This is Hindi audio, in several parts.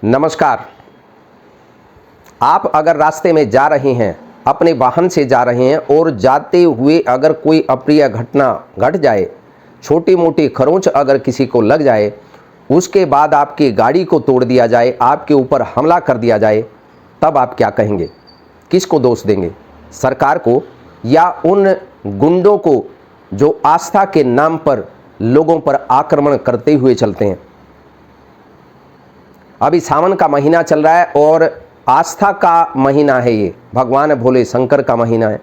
नमस्कार। आप अगर रास्ते में जा रहे हैं, अपने वाहन से जा रहे हैं और जाते हुए अगर कोई अप्रिय घटना घट जाए, छोटी मोटी खरोंच अगर किसी को लग जाए, उसके बाद आपकी गाड़ी को तोड़ दिया जाए, आपके ऊपर हमला कर दिया जाए, तब आप क्या कहेंगे? किसको दोष देंगे? सरकार को या उन गुंडों को जो आस्था के नाम पर लोगों पर आक्रमण करते हुए चलते हैं? अभी सावन का महीना चल रहा है और आस्था का महीना है, ये भगवान भोले शंकर का महीना है।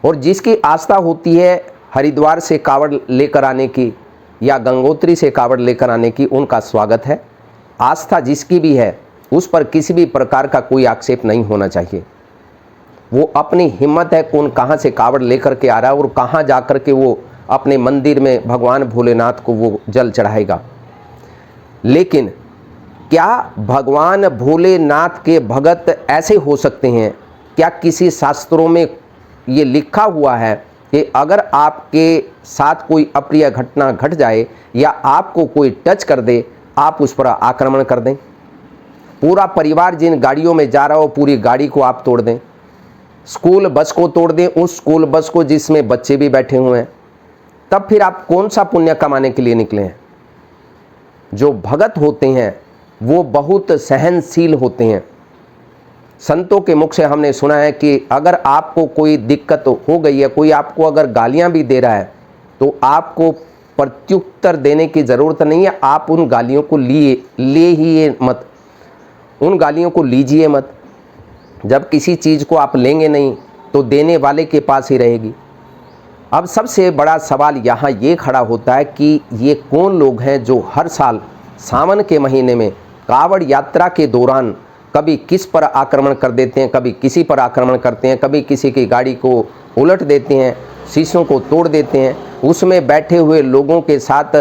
और जिसकी आस्था होती है हरिद्वार से कावड़ लेकर आने की या गंगोत्री से कावड़ लेकर आने की, उनका स्वागत है। आस्था जिसकी भी है उस पर किसी भी प्रकार का कोई आक्षेप नहीं होना चाहिए। वो अपनी हिम्मत है, कौन कहाँ से कावड़ लेकर के आ रहा है और कहाँ जा कर के वो अपने मंदिर में भगवान भोलेनाथ को वो जल चढ़ाएगा। लेकिन क्या भगवान भोलेनाथ के भगत ऐसे हो सकते हैं? क्या किसी शास्त्रों में ये लिखा हुआ है कि अगर आपके साथ कोई अप्रिय घटना घट जाए या आपको कोई टच कर दे, आप उस पर आक्रमण कर दें? पूरा परिवार जिन गाड़ियों में जा रहा हो, पूरी गाड़ी को आप तोड़ दें, स्कूल बस को तोड़ दें, उस स्कूल बस को जिसमें बच्चे भी बैठे हुए हैं, तब फिर आप कौन सा पुण्य कमाने के लिए निकले हैं? जो भगत होते हैं वो बहुत सहनशील होते हैं। संतों के मुख से हमने सुना है कि अगर आपको कोई दिक्कत हो गई है, कोई आपको अगर गालियां भी दे रहा है, तो आपको प्रत्युत्तर देने की ज़रूरत नहीं है। आप उन गालियों को ले ही मत, उन गालियों को लीजिए मत। जब किसी चीज़ को आप लेंगे नहीं तो देने वाले के पास ही रहेगी। अब सबसे बड़ा सवाल यहाँ ये खड़ा होता है कि ये कौन लोग हैं जो हर साल सावन के महीने में कावड़ यात्रा के दौरान कभी किस पर आक्रमण कर देते हैं, कभी किसी पर आक्रमण करते हैं, कभी किसी की गाड़ी को उलट देते हैं, शीशों को तोड़ देते हैं, उसमें बैठे हुए लोगों के साथ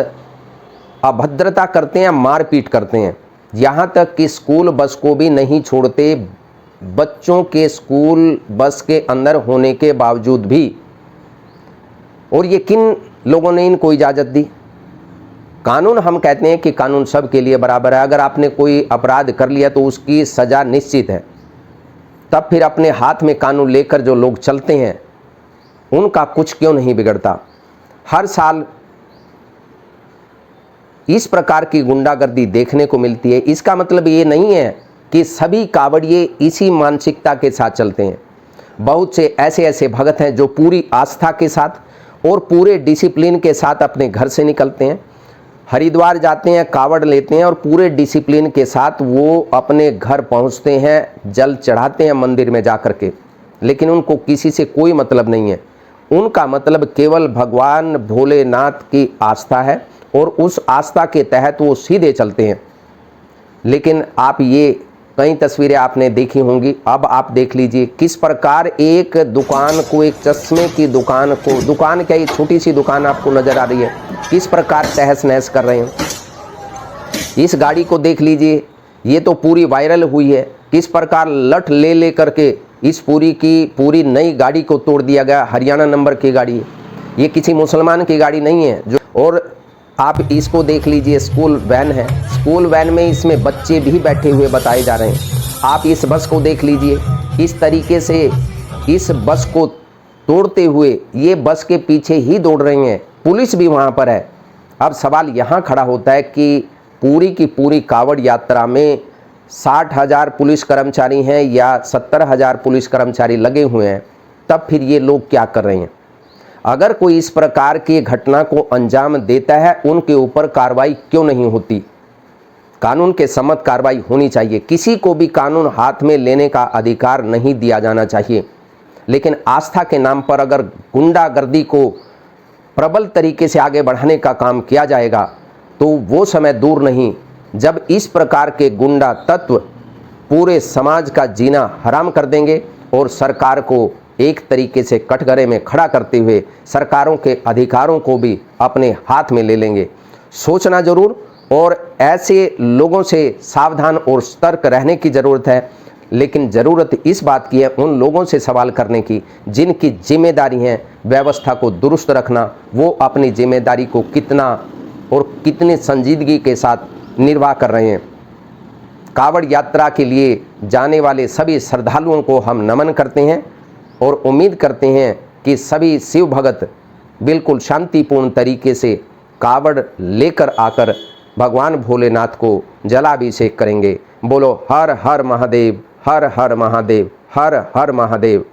अभद्रता करते हैं, मारपीट करते हैं। यहाँ तक कि स्कूल बस को भी नहीं छोड़ते, बच्चों के स्कूल बस के अंदर होने के बावजूद भी। और ये किन लोगों ने इनको इजाज़त दी? कानून, हम कहते हैं कि कानून सब के लिए बराबर है। अगर आपने कोई अपराध कर लिया तो उसकी सज़ा निश्चित है। तब फिर अपने हाथ में कानून लेकर जो लोग चलते हैं उनका कुछ क्यों नहीं बिगड़ता? हर साल इस प्रकार की गुंडागर्दी देखने को मिलती है। इसका मतलब ये नहीं है कि सभी कावड़िए इसी मानसिकता के साथ चलते हैं। बहुत से ऐसे भगत हैं जो पूरी आस्था के साथ और पूरे डिसिप्लिन के साथ अपने घर से निकलते हैं, हरिद्वार जाते हैं, कावड़ लेते हैं और पूरे डिसिप्लिन के साथ वो अपने घर पहुंचते हैं, जल चढ़ाते हैं मंदिर में जा कर के। लेकिन उनको किसी से कोई मतलब नहीं है। उनका मतलब केवल भगवान भोलेनाथ की आस्था है और उस आस्था के तहत वो सीधे चलते हैं। लेकिन आप ये कई तस्वीरें आपने देखी होंगी, अब आप देख लीजिए किस प्रकार एक दुकान को, एक चश्मे की दुकान को, दुकान क्या, ये छोटी सी दुकान आपको नज़र आ रही है, किस प्रकार तहस नहस कर रहे हैं। इस गाड़ी को देख लीजिए, ये तो पूरी वायरल हुई है, किस प्रकार लठ ले करके इस पूरी की पूरी नई गाड़ी को तोड़ दिया गया। हरियाणा नंबर की गाड़ी है, ये किसी मुसलमान की गाड़ी नहीं है जो। और आप इसको देख लीजिए, स्कूल वैन है, स्कूल वैन में इसमें बच्चे भी बैठे हुए बताए जा रहे हैं। आप इस बस को देख लीजिए, इस तरीके से इस बस को तोड़ते हुए ये बस के पीछे ही दौड़ रहे हैं, पुलिस भी वहाँ पर है। अब सवाल यहाँ खड़ा होता है कि पूरी की पूरी कावड़ यात्रा में 60,000 पुलिस कर्मचारी हैं या 70,000 पुलिस कर्मचारी लगे हुए हैं, तब फिर ये लोग क्या कर रहे हैं? अगर कोई इस प्रकार की घटना को अंजाम देता है, उनके ऊपर कार्रवाई क्यों नहीं होती? कानून के सम्मत कार्रवाई होनी चाहिए। किसी को भी कानून हाथ में लेने का अधिकार नहीं दिया जाना चाहिए। लेकिन आस्था के नाम पर अगर गुंडागर्दी को प्रबल तरीके से आगे बढ़ाने का काम किया जाएगा तो वो समय दूर नहीं जब इस प्रकार के गुंडा तत्व पूरे समाज का जीना हराम कर देंगे और सरकार को एक तरीके से कटघरे में खड़ा करते हुए सरकारों के अधिकारों को भी अपने हाथ में ले लेंगे। सोचना जरूर, और ऐसे लोगों से सावधान और सतर्क रहने की ज़रूरत है। लेकिन ज़रूरत इस बात की है उन लोगों से सवाल करने की जिनकी जिम्मेदारी है व्यवस्था को दुरुस्त रखना। वो अपनी जिम्मेदारी को कितना और कितनी संजीदगी के साथ निर्वाह कर रहे हैं। कावड़ यात्रा के लिए जाने वाले सभी श्रद्धालुओं को हम नमन करते हैं और उम्मीद करते हैं कि सभी शिव भगत बिल्कुल शांतिपूर्ण तरीके से कावड़ लेकर आकर भगवान भोलेनाथ को जलाभिषेक करेंगे। बोलो हर हर महादेव, हर हर महादेव, हर हर महादेव।